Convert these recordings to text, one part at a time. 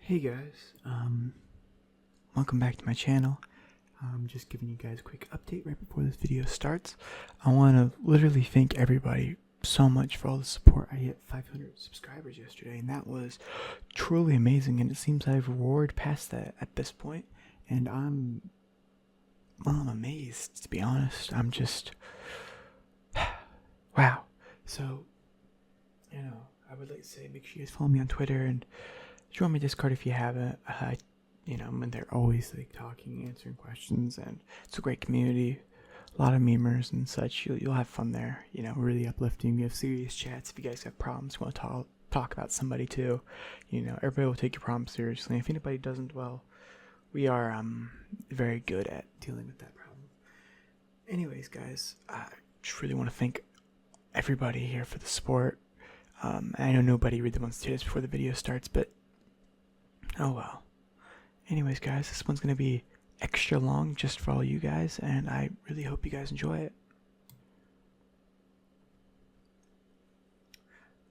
Hey guys, welcome back to my channel. I'm just giving you guys a quick update right before this video starts. I want to literally thank everybody so much for all the support. I hit 500 subscribers yesterday, and that was truly amazing, and it seems I've roared past that at this point, and I'm amazed, to be honest. I'm just, wow. So, I would like to say make sure you guys follow me on Twitter and join my Discord if you haven't. And they're always like talking, answering questions, and it's a great community. A lot of memers and such. You'll have fun there. Really uplifting. We have serious chats. If you guys have problems, want to talk about somebody too. Everybody will take your problems seriously. If anybody doesn't, well, we are very good at dealing with that problem. Anyways, guys, I just really want to thank everybody here for the support. I know nobody really wants to do this before the video starts, but oh well. Anyways, guys, this one's going to be extra long just for all you guys, and I really hope you guys enjoy it.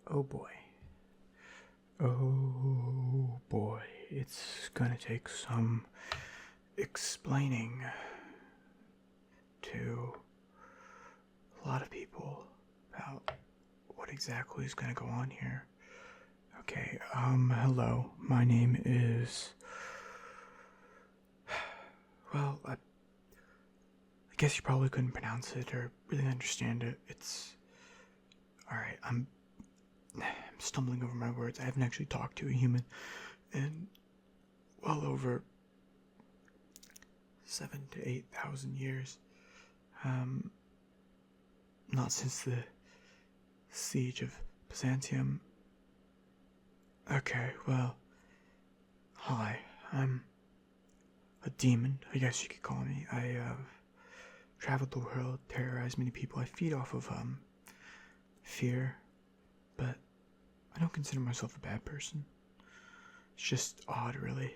Oh boy. Oh boy. It's going to take some explaining to a lot of people about what exactly is going to go on here. Okay, hello. My name is... Well, I guess you probably couldn't pronounce it or really understand it. It's... Alright, I'm stumbling over my words. I haven't actually talked to a human in well over 7,000 to 8,000 years. Not since the siege of Byzantium. Okay, well, hi, I'm a demon, I guess you could call me. I traveled the world, terrorized many people. I feed off of fear, but I don't consider myself a bad person. It's just odd, really.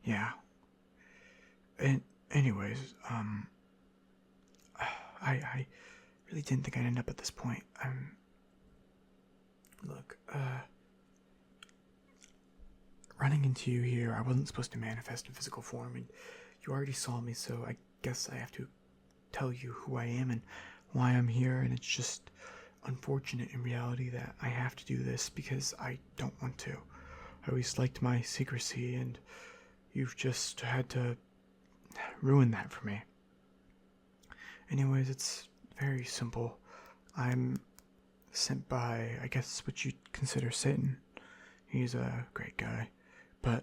Yeah. And anyways, I really didn't think I'd end up at this point. Look, running into you here, I wasn't supposed to manifest in physical form, and you already saw me, so I guess I have to tell you who I am and why I'm here, and it's just unfortunate in reality that I have to do this because I don't want to. I always liked my secrecy, and you've just had to ruin that for me. Anyways, it's very simple. I'm sent by, I guess, what you'd consider Satan. He's a great guy. But,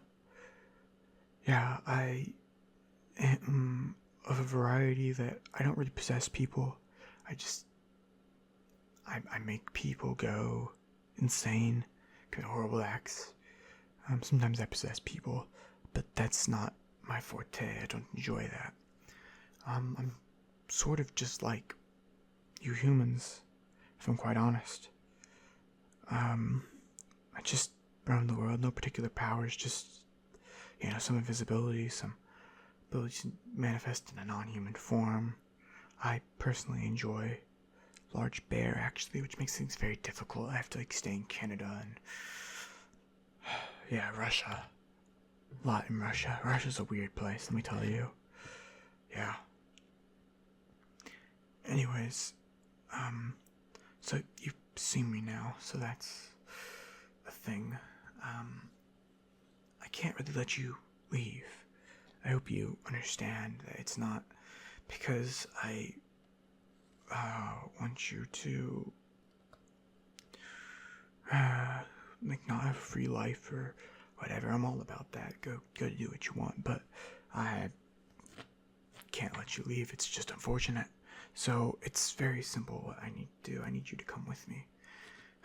yeah, I am of a variety that I don't really possess people. I make people go insane, commit horrible acts. Sometimes I possess people, but that's not my forte. I don't enjoy that. I'm sort of just like you humans, if I'm quite honest. I just roam the world, no particular powers, just, some invisibility, some ability to manifest in a non-human form. I personally enjoy large bear, actually, which makes things very difficult. I have to, stay in Canada and, yeah, Russia. A lot in Russia. Russia's a weird place, let me tell you. Yeah. Anyways, so you've seen me now, so that's a thing. I can't really let you leave. I hope you understand that it's not because I want you to not have a free life or whatever. I'm all about that. Go do what you want, but I can't let you leave. It's just unfortunate. So it's very simple what I need to do. I need you to come with me.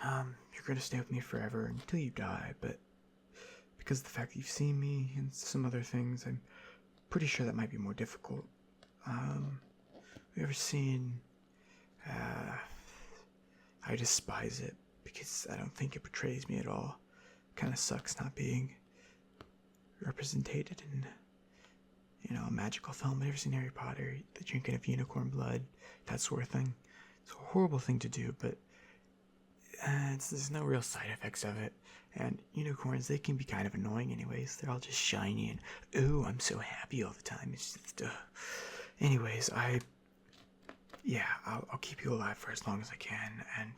You're gonna stay with me forever until you die, but because of the fact that you've seen me and some other things, I'm pretty sure that might be more difficult. Have you ever seen, I despise it because I don't think it portrays me at all. Kinda sucks not being represented in, a magical film. Have you ever seen Harry Potter, the drinking of unicorn blood, that sort of thing? It's a horrible thing to do, but there's no real side effects of it. And unicorns, they can be kind of annoying anyways. They're all just shiny and, ooh, I'm so happy all the time. It's just, anyways, I'll keep you alive for as long as I can, and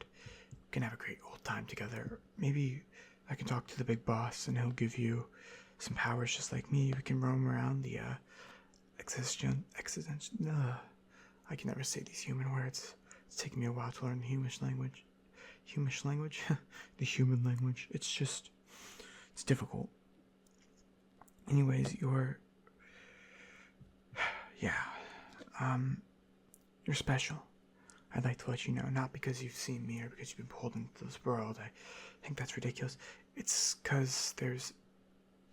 we can have a great old time together. Maybe I can talk to the big boss, and he'll give you some powers just like me. We can roam around the, I can never say these human words. It's taking me a while to learn the humish language. Humish language? The human language. It's difficult. Anyways, you're special. I'd like to let you know, not because you've seen me or because you've been pulled into this world. I think that's ridiculous. It's because there's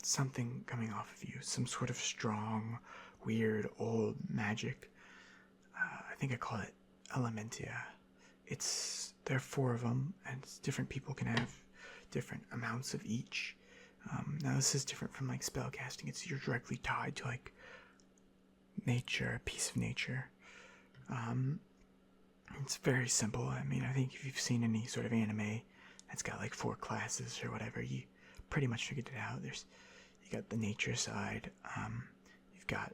something coming off of you, some sort of strong, weird, old magic. I think I call it Elementia. There are 4 of them, and different people can have different amounts of each. Now this is different from like spell casting. You're directly tied to like nature, a piece of nature. It's very simple. I mean, I think if you've seen any sort of anime that's got like 4 classes or whatever, you pretty much figured it out. You got the nature side, you've got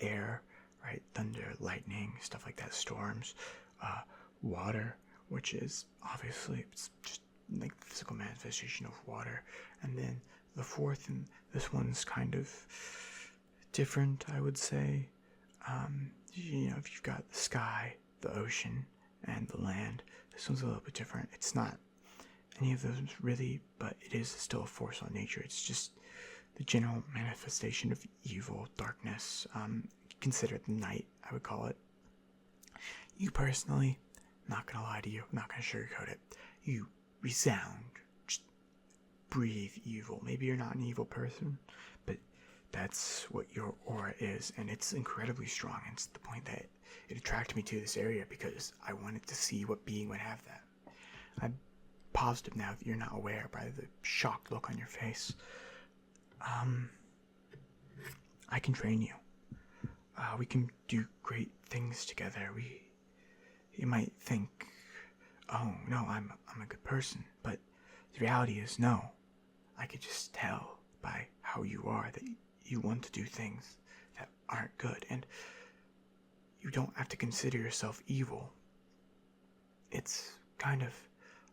air, right? Thunder, lightning, stuff like that, storms, water, which is obviously it's just like the physical manifestation of water, and then the 4th, and this one's kind of different, I would say. If you've got the sky, the ocean, and the land, this one's a little bit different. It's not any of those really, but it is still a force on nature. It's just the general manifestation of evil, darkness. Consider it the night, I would call it. You personally, not gonna lie to you, not gonna sugarcoat it. You resound, just breathe evil. Maybe you're not an evil person, but that's what your aura is, and it's incredibly strong. It's the point that it attracted me to this area because I wanted to see what being would have that. I'm positive now that you're not aware by the shocked look on your face. I can train you. We can do great things together. You might think, oh no, I'm a good person, but the reality is no. I could just tell by how you are that you want to do things that aren't good, and you don't have to consider yourself evil. It's kind of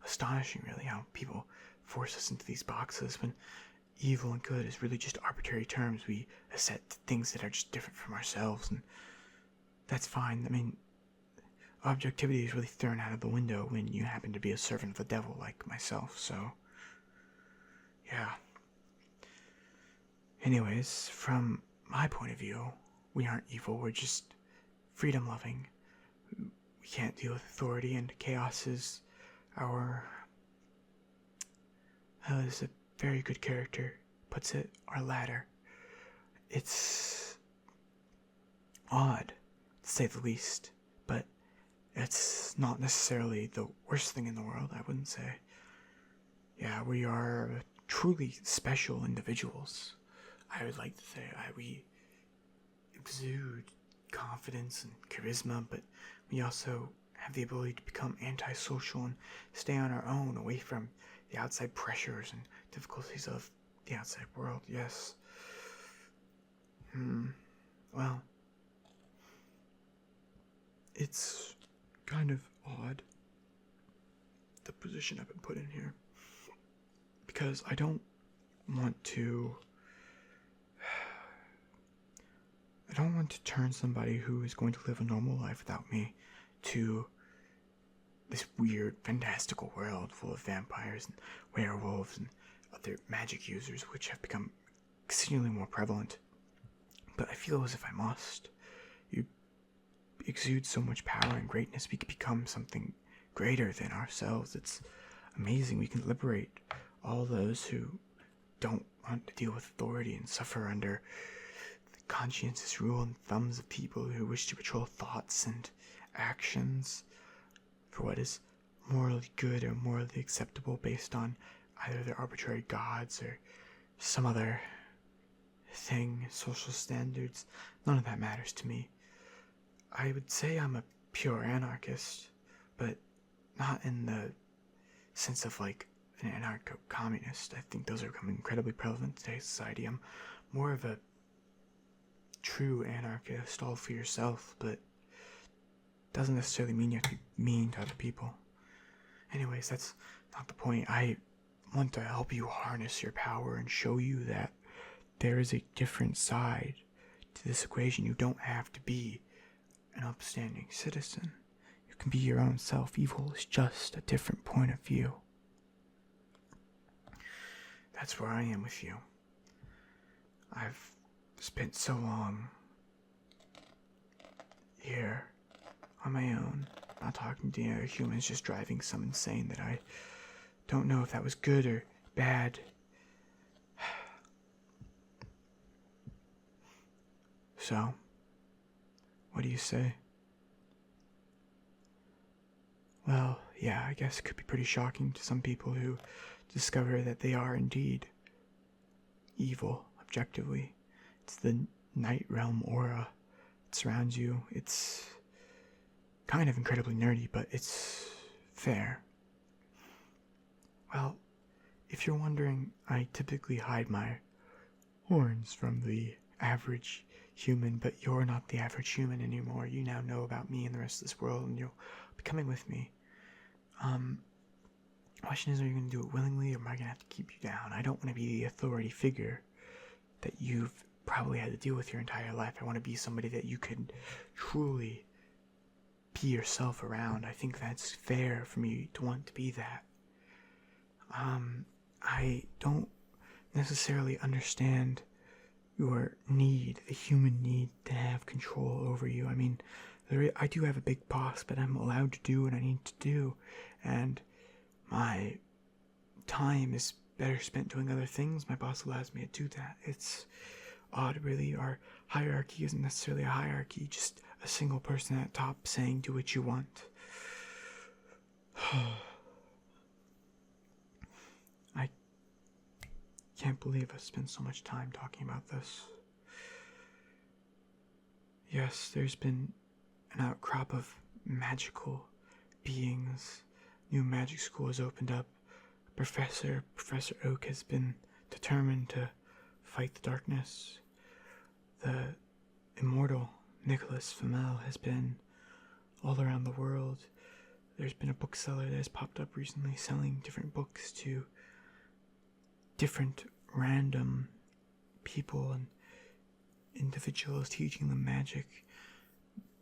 astonishing, really, how people force us into these boxes when evil and good is really just arbitrary terms we set to things that are just different from ourselves, and that's fine. I mean, objectivity is really thrown out of the window when you happen to be a servant of the devil like myself, so yeah. Anyways, from my point of view, we aren't evil, we're just freedom-loving. We can't deal with authority, and chaos is as a very good character puts it, our ladder. It's odd, to say the least, but it's not necessarily the worst thing in the world, I wouldn't say. Yeah, we are truly special individuals, I would like to say. We exude confidence and charisma, but we also have the ability to become antisocial and stay on our own, away from the outside pressures and difficulties of the outside world. Yes. Well, it's kind of odd, the position I've been put in here, because I don't want to turn somebody who is going to live a normal life without me to this weird, fantastical world full of vampires and werewolves and other magic users, which have become exceedingly more prevalent. But I feel as if I must. You exude so much power and greatness, we could become something greater than ourselves. It's amazing. We can liberate all those who don't want to deal with authority and suffer under the conscientious rule and thumbs of people who wish to control thoughts and actions for what is morally good or morally acceptable based on either their arbitrary gods or some other thing, social standards. None of that matters to me. I would say I'm a pure anarchist, but not in the sense of like an anarcho-communist. I think those are becoming incredibly prevalent in today's society. I'm more of a true anarchist, all for yourself, but doesn't necessarily mean you have to be mean to other people. Anyways, that's not the point. I want to help you harness your power and show you that there is a different side to this equation. You don't have to be an upstanding citizen. You can be your own self. Evil is just a different point of view. That's where I am with you. I've spent so long here on my own, not talking to any other humans, just driving some insane that I don't know if that was good or bad. So, what do you say? Well, yeah, I guess it could be pretty shocking to some people who discover that they are indeed evil, objectively. It's the night realm aura that surrounds you. It's kind of incredibly nerdy, but it's fair. Well, if you're wondering, I typically hide my horns from the average human, but you're not the average human anymore. You now know about me and the rest of this world, and you'll be coming with me. Question is, are you going to do it willingly, or am I going to have to keep you down? I don't want to be the authority figure that you've probably had to deal with your entire life. I want to be somebody that you can truly be yourself around. I think that's fair for me to want to be that. I don't necessarily understand your need, the human need to have control over you. I mean, I do have a big boss, but I'm allowed to do what I need to do, and my time is better spent doing other things. My boss allows me to do that. It's odd, really. Our hierarchy isn't necessarily a hierarchy, just a single person at top saying, do what you want. I can't believe I spent so much time talking about this. Yes, there's been an outcrop of magical beings. New magic school has opened up. Professor Oak has been determined to fight the darkness. The immortal Nicholas Flamel has been all around the world. There's been a bookseller that has popped up recently selling different books to different random people and individuals, teaching them magic.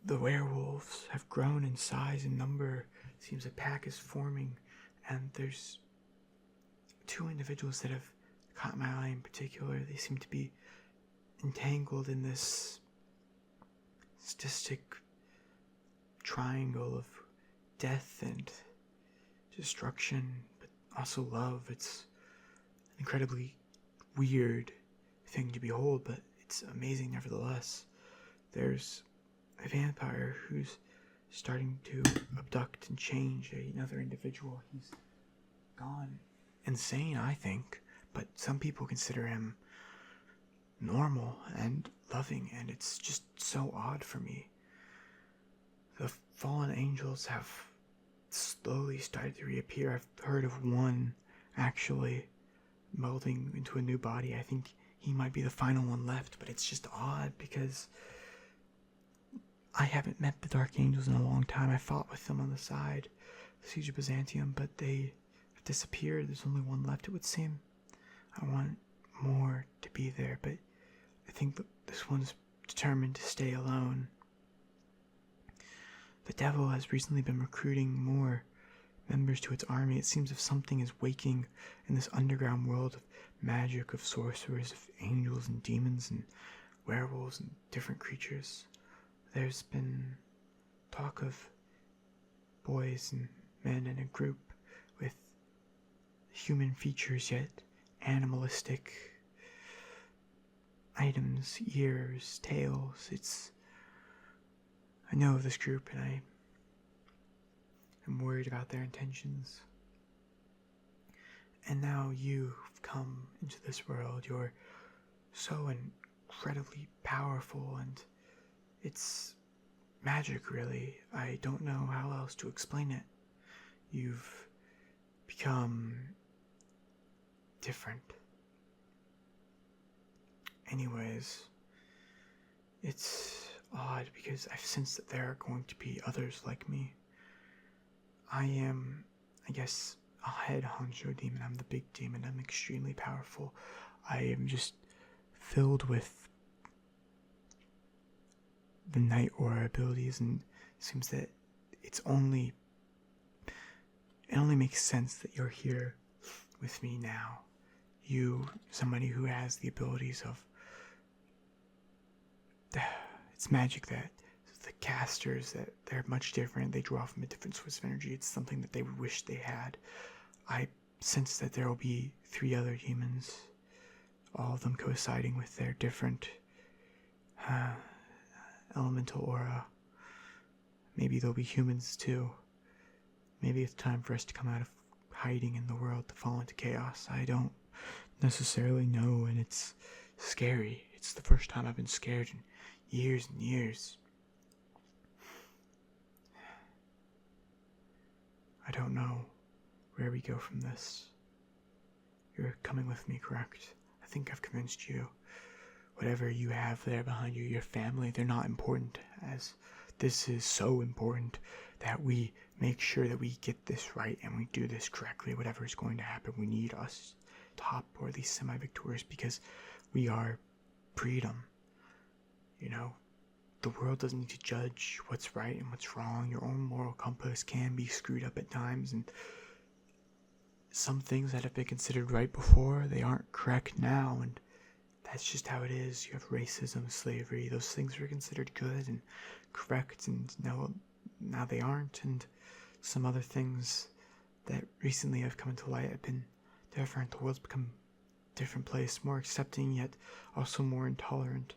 The werewolves have grown in size and number. Seems a pack is forming, and there's two individuals that have caught my eye in particular. They seem to be entangled in this sadistic triangle of death and destruction, but also love. It's an incredibly weird thing to behold, but it's amazing nevertheless. There's a vampire who's starting to abduct and change another individual. He's gone insane, I think, but some people consider him normal and loving, and it's just so odd for me. The fallen angels have slowly started to reappear. I've heard of one actually melding into a new body. I think he might be the final one left, but it's just odd because I haven't met the Dark Angels in a long time. I fought with them on the side, the Siege of Byzantium, but they have disappeared. There's only one left, it would seem. I want more to be there, but I think that this one's determined to stay alone. The devil has recently been recruiting more members to its army. It seems as if something is waking in this underground world of magic, of sorcerers, of angels and demons and werewolves and different creatures. There's been talk of boys and men in a group with human features yet animalistic items, ears, tails. I know of this group, and I am worried about their intentions. And now you've come into this world. You're so incredibly powerful, and it's magic, really. I don't know how else to explain it. You've become different. Anyways, it's odd because I've sensed that there are going to be others like me. I am, I guess, a head honcho demon. I'm the big demon. I'm extremely powerful. I am just filled with the night aura abilities, and it seems that it only makes sense that you're here with me now. You, somebody who has the abilities of it's magic, that the casters, that they're much different. They draw from a different source of energy. It's something that they would wish they had. I sense that there will be 3 other demons, all of them coinciding with their different elemental aura. Maybe there'll be humans too. Maybe it's time for us to come out of hiding in the world to fall into chaos. I don't necessarily know, and it's scary. It's the first time I've been scared in years and years. I don't know where we go from this. You're coming with me, correct? I think I've convinced you. Whatever you have there behind you, your family, they're not important, as this is so important that we make sure that we get this right and we do this correctly. Whatever is going to happen, we need us top or at least semi-victorious, because we are freedom. You know, the world doesn't need to judge what's right and what's wrong. Your own moral compass can be screwed up at times, and some things that have been considered right before, they aren't correct now, and that's just how it is. You have racism, slavery, those things were considered good and correct, and now they aren't, and some other things that recently have come into light have been different. The world's become a different place, more accepting, yet also more intolerant.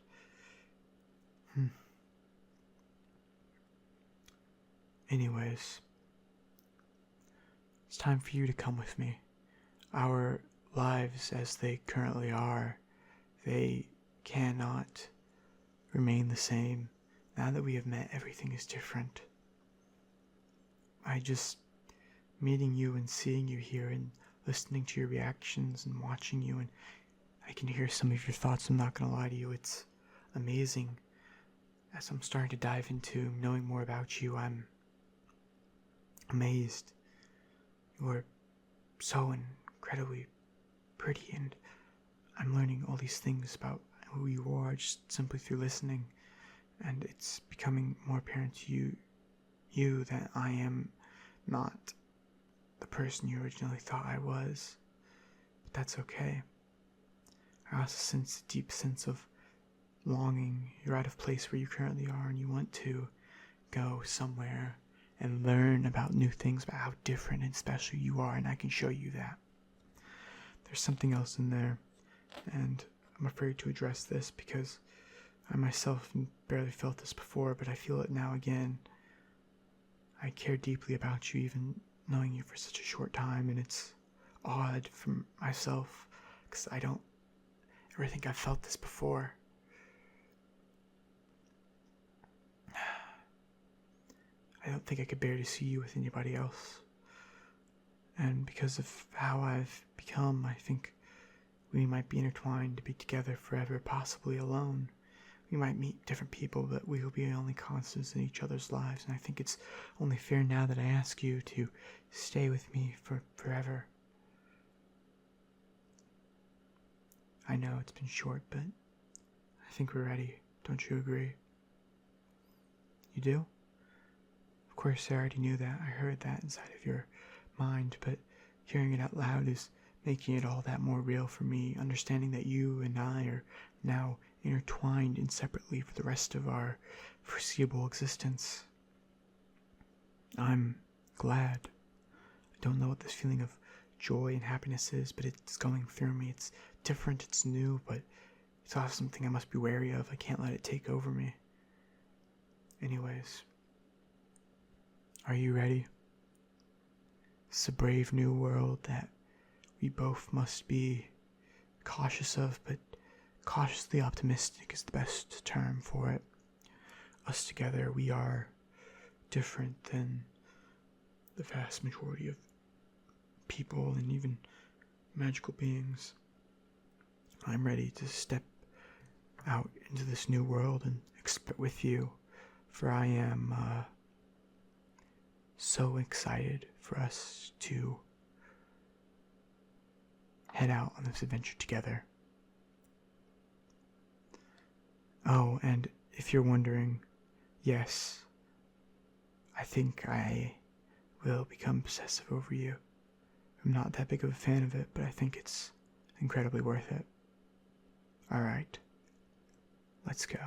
Anyways, it's time for you to come with me. Our lives as they currently are, they cannot remain the same. Now that we have met, everything is different. Meeting you and seeing you here and listening to your reactions and watching you, and I can hear some of your thoughts. I'm not going to lie to you, it's amazing. As I'm starting to dive into knowing more about you, I'm amazed. You're so incredibly pretty, and I'm learning all these things about who you are just simply through listening, and it's becoming more apparent to you that I am not the person you originally thought I was, but that's okay. I also sense a deep sense of longing. You're out of place where you currently are, and you want to go somewhere and learn about new things, about how different and special you are, and I can show you that. There's something else in there, and I'm afraid to address this because I myself barely felt this before, but I feel it now again. I care deeply about you, even knowing you for such a short time, and it's odd for myself because I don't ever think I've felt this before. I don't think I could bear to see you with anybody else. And because of how I've become, I think we might be intertwined to be together forever, possibly alone. We might meet different people, but we will be the only constants in each other's lives, and I think it's only fair now that I ask you to stay with me forever. I know it's been short, but I think we're ready. Don't you agree? You do? Of course, I already knew that. I heard that inside of your mind, but hearing it out loud is making it all that more real for me, understanding that you and I are now intertwined inseparably for the rest of our foreseeable existence. I'm glad. I don't know what this feeling of joy and happiness is, but it's going through me. It's different, it's new, but it's also something I must be wary of. I can't let it take over me. Anyways, are you ready? It's a brave new world that we both must be cautious of, but cautiously optimistic is the best term for it. Us together, we are different than the vast majority of people and even magical beings. I'm ready to step out into this new world and with you, for I am so excited for us to head out on this adventure together. Oh, and if you're wondering, yes, I think I will become obsessive over you. I'm not that big of a fan of it, but I think it's incredibly worth it. Alright, let's go.